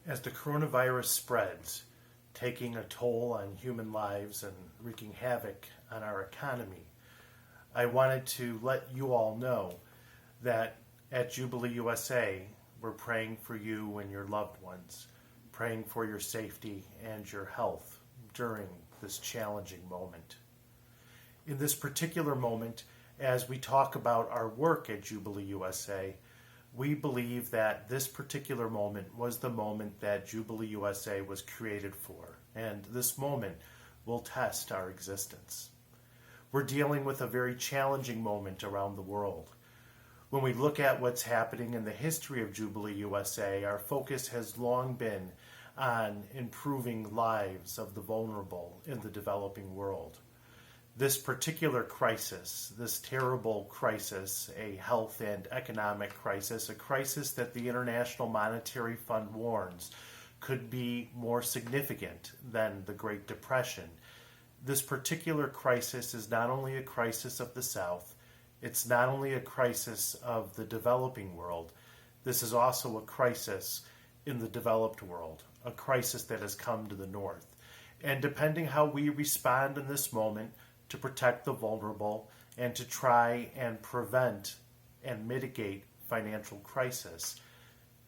As the coronavirus spreads, taking a toll on human lives and wreaking havoc on our economy, I wanted to let you all know that at Jubilee USA, we're praying for you and your loved ones, praying for your safety and your health during this challenging moment. In this particular moment, as we talk about our work at Jubilee USA, we believe that this particular moment was the moment that Jubilee USA was created for, and this moment will test our existence. We're dealing with a very challenging moment around the world. When we look at what's happening in the history of Jubilee USA, our focus has long been on improving lives of the vulnerable in the developing world. This particular crisis, this terrible crisis, a health and economic crisis, a crisis that the International Monetary Fund warns could be more significant than the Great Depression. This particular crisis is not only a crisis of the South, it's not only a crisis of the developing world, this is also a crisis in the developed world, a crisis that has come to the North. And depending how we respond in this moment, to protect the vulnerable and to try and prevent and mitigate financial crisis.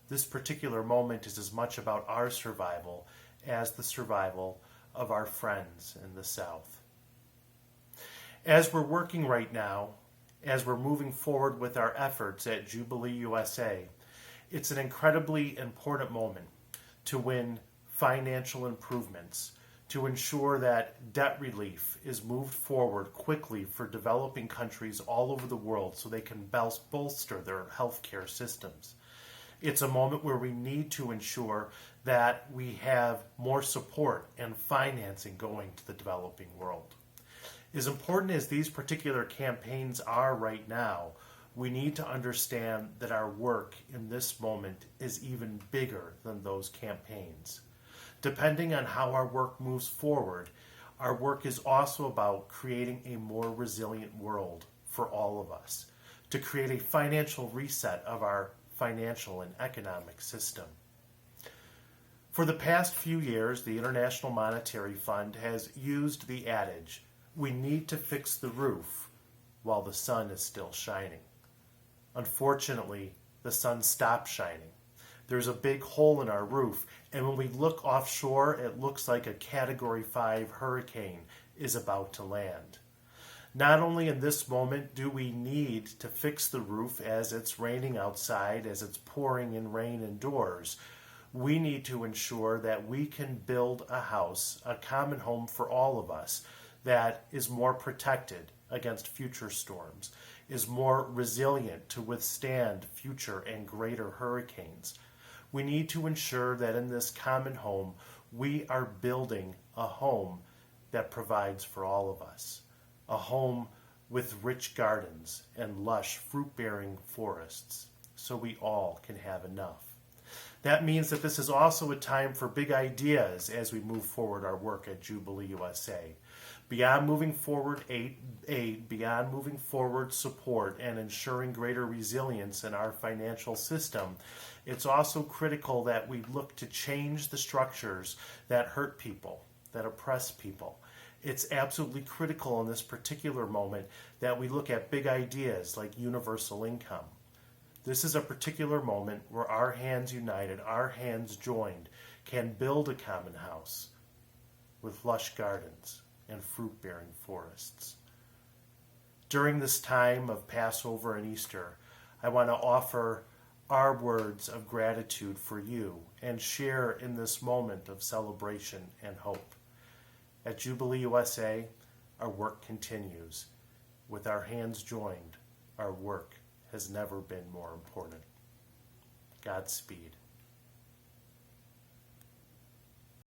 This particular moment is as much about our survival as the survival of our friends in the South. As we're working right now, as we're moving forward with our efforts at Jubilee USA, it's an incredibly important moment to win financial improvements, to ensure that debt relief is moved forward quickly for developing countries all over the world so they can bolster their healthcare systems. It's a moment where we need to ensure that we have more support and financing going to the developing world. As important as these particular campaigns are right now, we need to understand that our work in this moment is even bigger than those campaigns. Depending on how our work moves forward, our work is also about creating a more resilient world for all of us, to create a financial reset of our financial and economic system. For the past few years, the International Monetary Fund has used the adage, we need to fix the roof while the sun is still shining. Unfortunately, the sun stopped shining. There's a big hole in our roof, and when we look offshore, it looks like a Category 5 hurricane is about to land. Not only in this moment do we need to fix the roof as it's raining outside, as it's pouring in rain indoors, we need to ensure that we can build a house, a common home for all of us, that is more protected against future storms, is more resilient to withstand future and greater hurricanes. We need to ensure that in this common home, we are building a home that provides for all of us. A home with rich gardens and lush fruit-bearing forests, so we all can have enough. That means that this is also a time for big ideas as we move forward our work at Jubilee USA. Beyond moving forward aid, beyond moving forward support and ensuring greater resilience in our financial system, it's also critical that we look to change the structures that hurt people, that oppress people. It's absolutely critical in this particular moment that we look at big ideas like universal income. This is a particular moment where our hands united, our hands joined, can build a common house with lush gardens and fruit-bearing forests. During this time of Passover and Easter, I want to offer our words of gratitude for you and share in this moment of celebration and hope. At Jubilee USA, our work continues. With our hands joined, our work has never been more important. Godspeed.